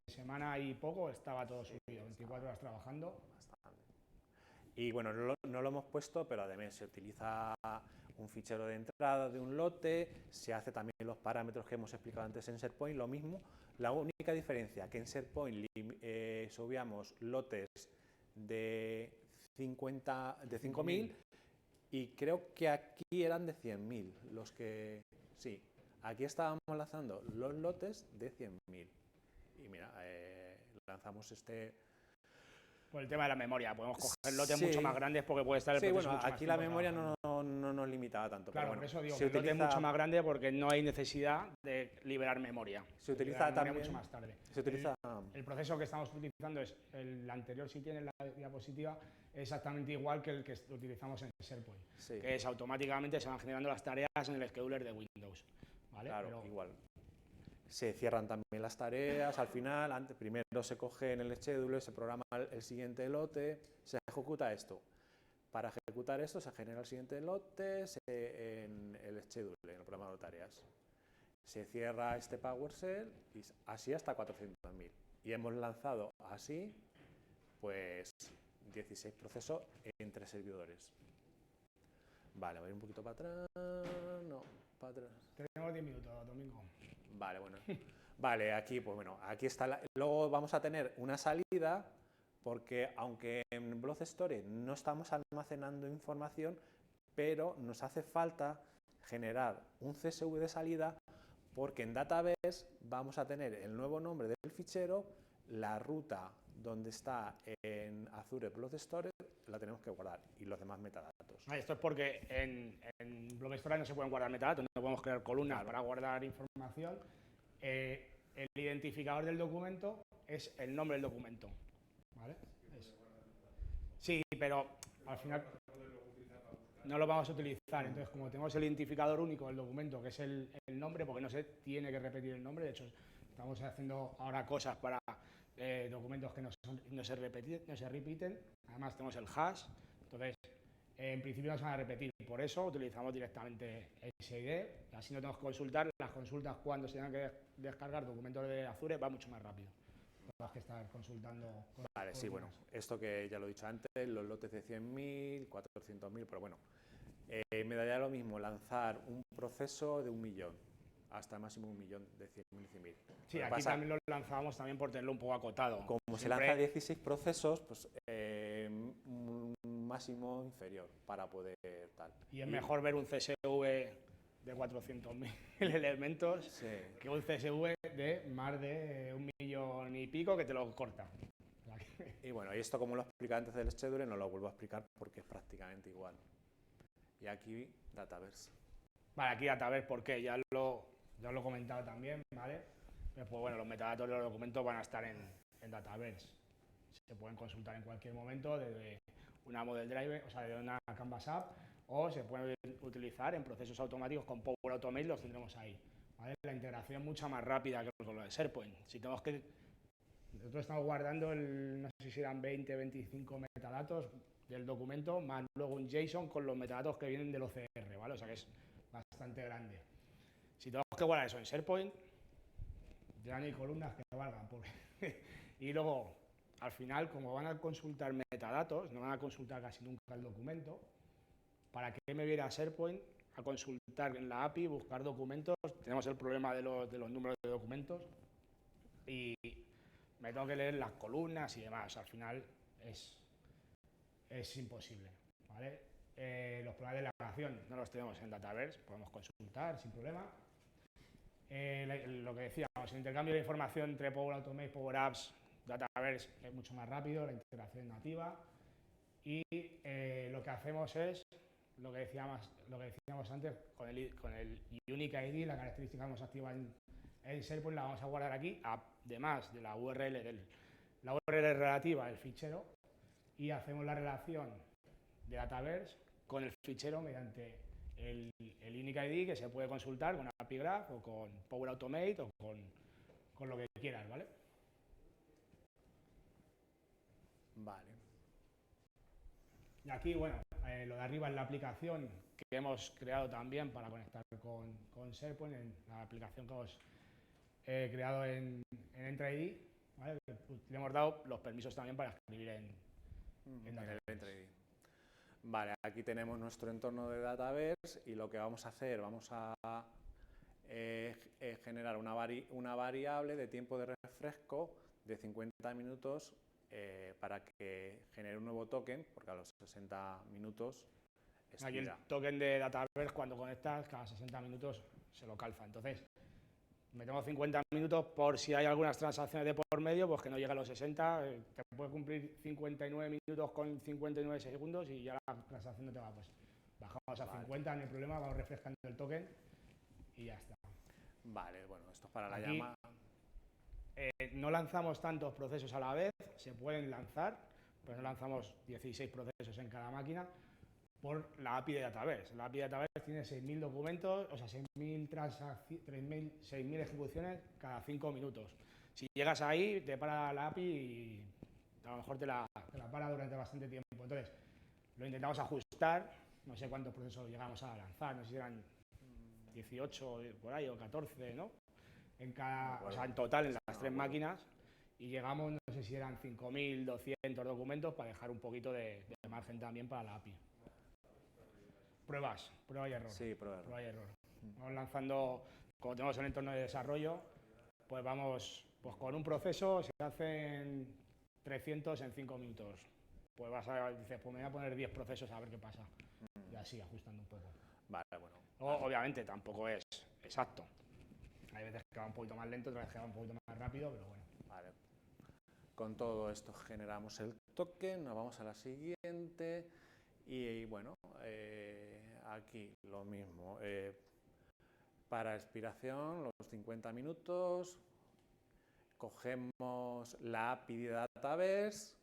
semana y poco, estaba todo subido, 24 horas trabajando. Y bueno, no lo hemos puesto, pero además se utiliza un fichero de entrada de un lote, se hace también los parámetros que hemos explicado antes en SharePoint, lo mismo. La única diferencia que en SharePoint subíamos lotes de 5.000 y creo que aquí eran de 100.000 los que... Sí, aquí estábamos lanzando los lotes de 100.000 y mira, lanzamos este... Por el tema de la memoria, podemos coger lotes Sí. mucho más grandes porque puede estar el Sí, proceso bueno, mucho más aquí la tiempo memoria trabajando. no nos limitaba tanto. Claro, pero bueno, por eso digo se que el lote es utiliza- mucho más grande porque no hay necesidad de liberar memoria. Se utiliza liberar memoria también... mucho más tarde. Se utiliza... El proceso que estamos utilizando es el anterior, si tienes la diapositiva, es exactamente igual que el que utilizamos en SharePoint, Sí, que es automáticamente se van generando las tareas en el scheduler de Windows. ¿Vale? claro, Pero igual. Se cierran también las tareas, al final, primero se coge en el scheduler, se programa el siguiente lote, se ejecuta esto. Para ejecutar esto se genera el siguiente lote en el scheduler, en el programa de tareas. Se cierra este PowerShell y así hasta 400.000. Y hemos lanzado así, pues, 16 procesos en 3 servidores. Vale, voy un poquito para atrás. No, para atrás. tenemos 10 minutos, Domingo. Vale, bueno. Vale, aquí, pues bueno, aquí está. Luego vamos a tener una salida, porque aunque en Blob Storage no estamos almacenando información, pero nos hace falta generar un CSV de salida, porque en Database vamos a tener el nuevo nombre del fichero, la ruta donde está en Azure Blob Storage, la tenemos que guardar, y los demás metadatos. Esto es porque en Blob Storage no se pueden guardar metadatos, no podemos crear columnas Claro. para guardar información. El identificador del documento es el nombre del documento. ¿Vale? Sí, pero al final no lo vamos a utilizar. Entonces, como tenemos el identificador único del documento, que es el nombre, porque no se tiene que repetir el nombre, de hecho, estamos haciendo ahora cosas para documentos que no se repiten. Además tenemos el hash, entonces en principio no se van a repetir. Por eso utilizamos directamente SID, y así no tenemos que consultar. Las consultas cuando se tengan que descargar documentos de Azure va mucho más rápido. No tenemos que estar consultando. Vale, sí, bueno, esto que ya lo he dicho antes, los lotes de 100.000, 400.000, pero bueno, me daría lo mismo lanzar un proceso de 1 millón, hasta máximo 1 millón de 100.000 y 100.000. Sí, aquí también lo lanzábamos también por tenerlo un poco acotado. Como se lanza 16 procesos, pues un máximo inferior para poder tal. Y es mejor ver un CSV de 400.000 elementos que un CSV de más de 1 millón y pico que te lo corta. Y bueno, y esto como lo expliqué antes del schedule, no lo vuelvo a explicar porque es prácticamente igual. Y aquí, Dataverse. Vale, aquí Dataverse, ¿por qué? Ya lo he comentado también, ¿vale? Pues bueno, los metadatos de los documentos van a estar en Dataverse. Se pueden consultar en cualquier momento desde una Model Drive, o sea, desde una Canvas App, o se pueden utilizar en procesos automáticos con Power Automate, los tendremos ahí, ¿vale? La integración es mucho más rápida que con lo de SharePoint. Si tenemos que... Nosotros estamos guardando, no sé si eran 20, 25 metadatos del documento, más luego un JSON con los metadatos que vienen del OCR, ¿vale? O sea que es bastante grande. Si tenemos que guardar eso en SharePoint, ya no hay columnas que valgan. Y luego, al final, como van a consultar metadatos, no van a consultar casi nunca el documento, ¿para qué me voy a ir a SharePoint a consultar en la API, buscar documentos? Tenemos el problema de los números de documentos y me tengo que leer las columnas y demás. Al final es imposible, ¿vale? Los problemas de navegación no los tenemos en Dataverse, podemos consultar sin problema. Lo que decíamos, el intercambio de información entre Power Automate, Power Apps, Dataverse es mucho más rápido, la integración nativa. Y lo que hacemos es, lo que decíamos antes, con el Unique ID, la característica que hemos activado en SharePoint, la vamos a guardar aquí, además de la URL, la URL relativa al fichero, y hacemos la relación de Dataverse con el fichero mediante el Unique ID, que se puede consultar con API Graph o con Power Automate o con lo que quieras, ¿vale? Vale. Y aquí, bueno, lo de arriba es la aplicación que hemos creado también para conectar con SharePoint, en la aplicación que hemos creado en EntraID, ¿vale? Le hemos dado los permisos también para escribir en el EntraID. Vale, aquí tenemos nuestro entorno de Dataverse y lo que vamos a hacer, vamos a generar una variable de tiempo de refresco de 50 minutos para que genere un nuevo token, porque a los 60 minutos expira. Aquí el token de Dataverse, cuando conectas, cada 60 minutos se lo calza. Entonces, metemos 50 minutos por si hay algunas transacciones de por medio, pues que no llega a los 60, te puede cumplir 59 minutos con 59 segundos y ya la transacción no te va, pues bajamos a 50, no hay problema, vamos refrescando el token y ya está. Vale, bueno, esto es para la Aquí, llama. No lanzamos tantos procesos a la vez, se pueden lanzar, pero no lanzamos 16 procesos en cada máquina por la API de Dataverse. La API de Dataverse tiene 6.000 documentos, o sea, 6.000 ejecuciones cada 5 minutos. Si llegas ahí, te para la API y a lo mejor te la para durante bastante tiempo. Entonces, lo intentamos ajustar, no sé cuántos procesos llegamos a lanzar, no sé si eran 18 por ahí o 14, ¿no? O sea, en total en las 3 máquinas, y llegamos, no sé si eran 5.200 documentos para dejar un poquito de margen también para la API. Prueba y error. Sí, prueba y error. Vamos lanzando, como tenemos el entorno de desarrollo, pues vamos, pues con un proceso se hacen 300 en 5 minutos. Pues dices, pues me voy a poner 10 procesos a ver qué pasa. Y así, ajustando un poco. Vale, bueno. Obviamente tampoco es exacto. Hay veces que va un poquito más lento, otras veces que va un poquito más rápido, pero bueno. Vale. Con todo esto generamos el token, nos vamos a la siguiente y bueno, aquí lo mismo. Para expiración, los 50 minutos, cogemos la API de Dataverse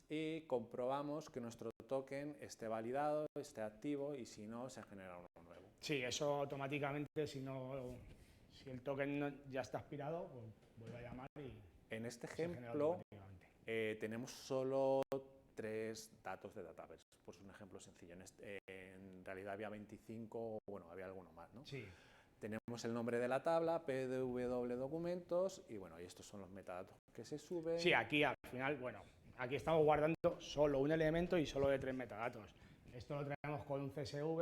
y comprobamos que nuestro token esté validado, esté activo y si no, se genera uno nuevo. Sí, eso automáticamente, si el token ya está expirado, pues vuelve a llamar En este se genera ejemplo automáticamente. tenemos solo 3 datos de Dataverse, pues un ejemplo sencillo. En realidad había 25, bueno, había alguno más, ¿no? Sí. Tenemos el nombre de la tabla, pdw documentos, y bueno, y estos son los metadatos que se suben. Sí, aquí al final, bueno, aquí estamos guardando solo un elemento y solo de 3 metadatos. Esto lo traemos con un CSV,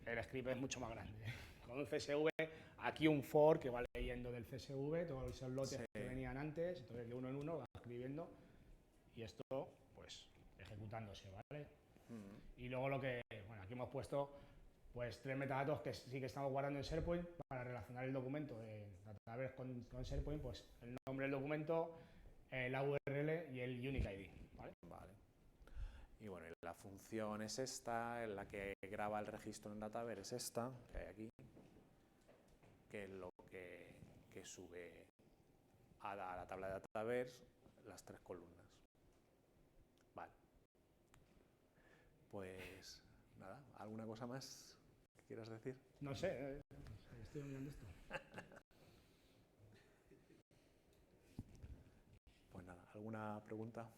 el script es mucho más grande. Con un CSV, aquí un for que va leyendo del CSV, todos esos lotes que venían antes, entonces de uno en uno va escribiendo y esto, pues, ejecutándose, ¿vale? Y luego lo que, bueno, aquí hemos puesto, pues, 3 metadatos que sí que estamos guardando en SharePoint para relacionar el documento de Dataverse con SharePoint, pues, el nombre del documento, la URL y el Unique ID, ¿vale? Vale. Y bueno, la función es esta, en la que graba el registro en Dataverse es esta, que hay aquí, que es lo que sube a la tabla de Dataverse las 3 columnas. Vale. Pues nada, ¿alguna cosa más que quieras decir? No sé, estoy mirando esto. Pues nada, ¿alguna pregunta?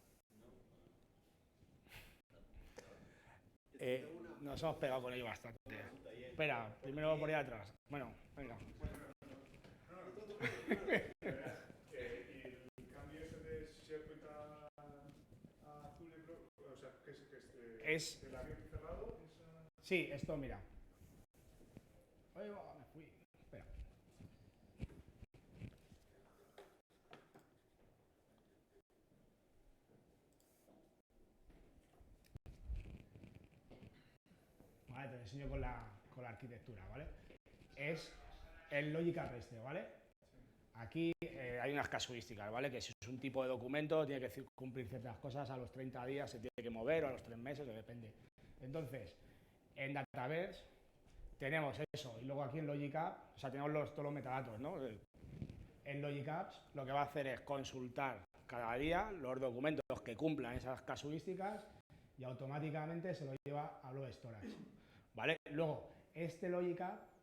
Nos hemos pegado con ello bastante. Espera, primero por ahí atrás. Bueno, venga. Y el cambio ese de SharePoint a azul y blanco, o sea, que Es, el abierto y cerrado, sí, esto, mira. Ahí va, me fui. Espera. Vale, te lo enseño con la arquitectura, ¿vale? Es el Logic App este, ¿vale? Aquí hay unas casuísticas, ¿vale? Que si es un tipo de documento, tiene que cumplir ciertas cosas, a los 30 días se tiene que mover, o a los 3 meses, depende. Entonces, en Dataverse tenemos eso, y luego aquí en Logic App, o sea, tenemos todos los metadatos, ¿no? En Logic Apps lo que va a hacer es consultar cada día los documentos que cumplan esas casuísticas y automáticamente se lo lleva a Blob Storage, ¿vale? Luego, este Logic App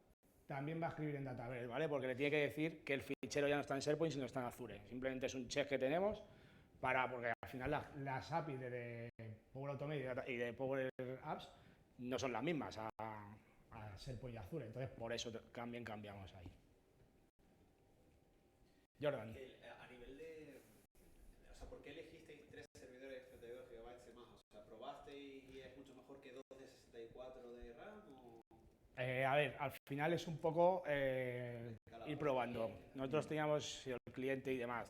también va a escribir en Dataverse, ¿vale? Porque le tiene que decir que el fichero ya no está en SharePoint, sino está en Azure. Simplemente es un check que tenemos porque al final las APIs de Power Automate y de Power Apps no son las mismas a SharePoint y Azure. Entonces, por eso también cambiamos ahí. Jordan. A nivel de... O sea, ¿por qué elegisteis 3 servidores de 32 GB y más? O sea, ¿probasteis y es mucho mejor que 2 de 64 de RAM o...? A ver, al final es un poco ir probando. Nosotros teníamos el cliente y demás.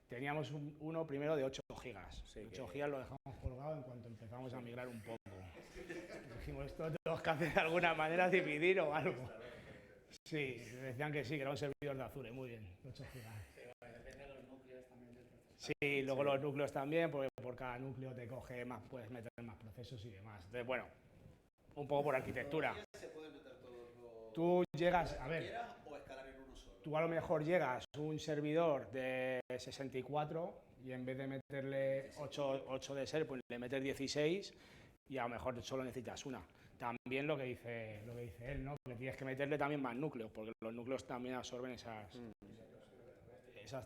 Teníamos uno primero de 8 gigas. Sí, 8 gigas lo dejamos colgado en cuanto empezamos a migrar un poco. Dijimos, esto tenemos que hacer de alguna manera, dividir o algo. Sí, decían que sí, que era un servidor de Azure, muy bien, 8 gigas. Depende de los núcleos también del proceso. Sí, luego los núcleos también, porque por cada núcleo te coge más, puedes meter más procesos y demás. Entonces, bueno, un poco por arquitectura. ¿Se pueden meter todos los... Tú llegas, a ver, o escalar en uno solo? tú a lo mejor llegas a un servidor de 64 y en vez de meterle 8 de SharePoint, le metes 16 y a lo mejor solo necesitas una. También lo que dice él, ¿no? Que tienes que meterle también más núcleos, porque los núcleos también absorben esas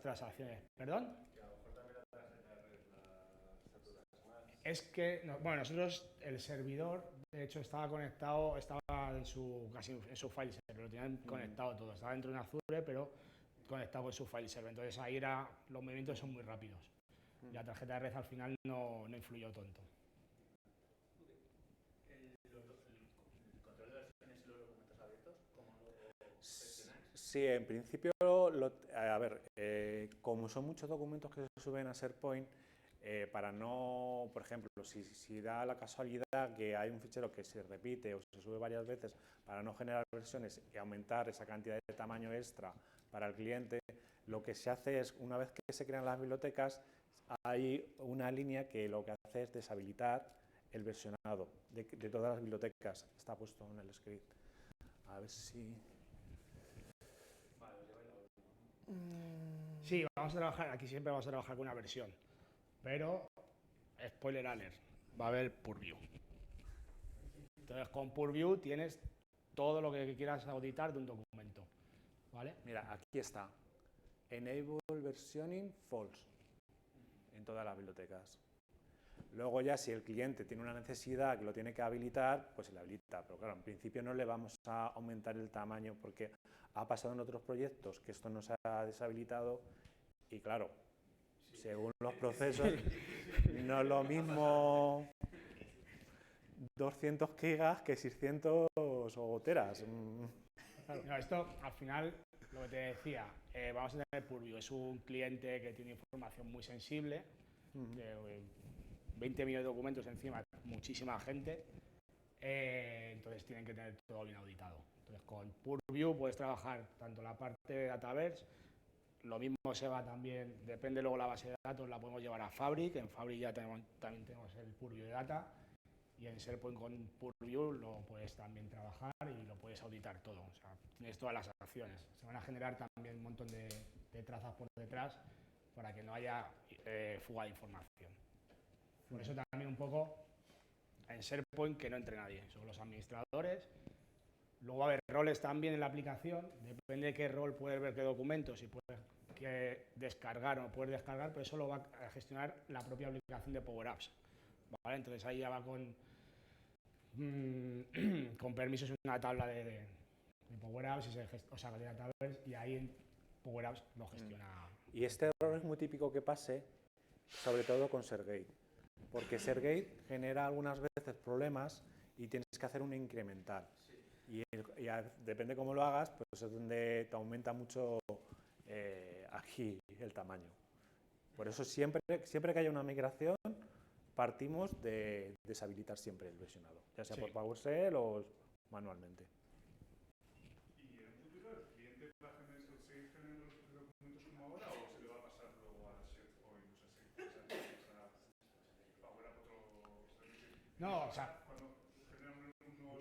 transacciones. ¿Perdón? Es que, bueno, nosotros, el servidor, de hecho, estaba conectado, estaba casi en su file server, lo tenían conectado todo, estaba dentro de una Azure, pero conectado con su file server. Entonces ahí los movimientos son muy rápidos. La tarjeta de red al final no influyó tanto. ¿El control de versiones y los documentos abiertos, cómo lo gestionáis? Sí, en principio, a ver, como son muchos documentos que se suben a SharePoint, para no, por ejemplo, si da la casualidad que hay un fichero que se repite o se sube varias veces, para no generar versiones y aumentar esa cantidad de tamaño extra para el cliente, lo que se hace es, una vez que se crean las bibliotecas, hay una línea que lo que hace es deshabilitar el versionado de todas las bibliotecas. Está puesto en el script. A ver si... Sí, vamos a trabajar, aquí siempre vamos a trabajar con una versión, pero, spoiler alert, va a haber Purview. Entonces, con Purview tienes todo lo que quieras auditar de un documento, ¿vale? Mira, aquí está. Enable Versioning False en todas las bibliotecas. Luego ya si el cliente tiene una necesidad que lo tiene que habilitar, pues se le habilita. Pero claro, en principio no le vamos a aumentar el tamaño porque ha pasado en otros proyectos que esto no se ha deshabilitado y claro, según los procesos, no es lo mismo 200 gigas que 600 o teras. No, esto al final, lo que te decía, vamos a tener Purview, es un cliente que tiene información muy sensible, 20 millones de documentos encima, muchísima gente, entonces tienen que tener todo bien auditado. Entonces con Purview puedes trabajar tanto la parte de Dataverse, lo mismo se va también, depende luego la base de datos, la podemos llevar a Fabric, en Fabric ya también tenemos el Purview de Data, y en SharePoint con Purview lo puedes también trabajar y lo puedes auditar todo. O sea, tienes todas las acciones. Se van a generar también un montón de trazas por detrás para que no haya fuga de información. Por eso también un poco en SharePoint que no entre nadie, son los administradores. Luego va a haber roles también en la aplicación, depende de qué rol puedes ver qué documentos, si puedes descargar o no puedes descargar, pero eso lo va a gestionar la propia aplicación de Power Apps. ¿Vale? Entonces ahí ya va con permisos en una tabla de Power Apps, o sea, de Dataverse, y ahí en Power Apps lo gestiona. Y este error es muy típico que pase, sobre todo con ShareGate, porque ShareGate genera algunas veces problemas y tienes que hacer un incremental. Y depende cómo lo hagas, pues es donde te aumenta mucho aquí el tamaño. Por eso siempre que haya una migración, partimos de deshabilitar siempre el versionado, ya sea por PowerShell o manualmente. ¿Y en un futuro el cliente va a seguir generando los documentos como ahora o se le va a pasar luego a SharePoint? ¿Power Up otro servicio? No, o sea,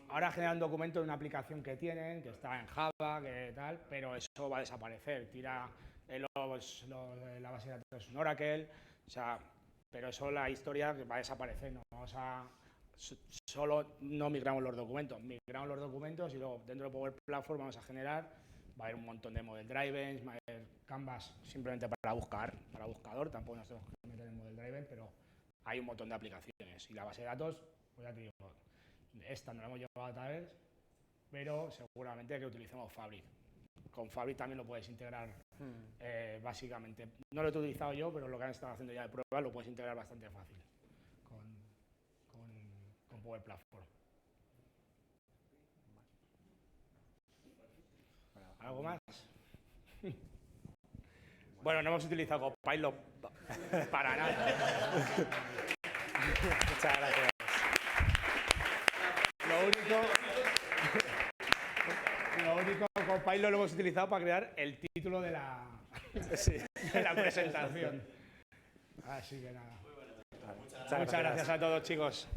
ahora generan documentos de una aplicación que tienen, que está en Java, que tal, pero eso va a desaparecer. Tira la base de datos en Oracle, o sea, pero eso la historia va a desaparecer. No vamos a solo no migramos los documentos y luego dentro de Power Platform vamos a generar, va a haber un montón de model drivens, va a haber Canvas simplemente para buscador, tampoco nos tenemos que meter en model driven, pero hay un montón de aplicaciones y la base de datos, pues ya te digo, esta no la hemos llevado a Dataverse, pero seguramente que utilicemos Fabric. Con Fabric también lo puedes integrar básicamente. No lo he utilizado yo, pero lo que han estado haciendo ya de prueba lo puedes integrar bastante fácil con Power Platform. ¿Algo más? Bueno, no hemos utilizado Copilot para nada. Muchas gracias. Lo único, Copilot lo hemos utilizado para crear el título de la presentación. Así que nada. Muchas gracias A todos, chicos.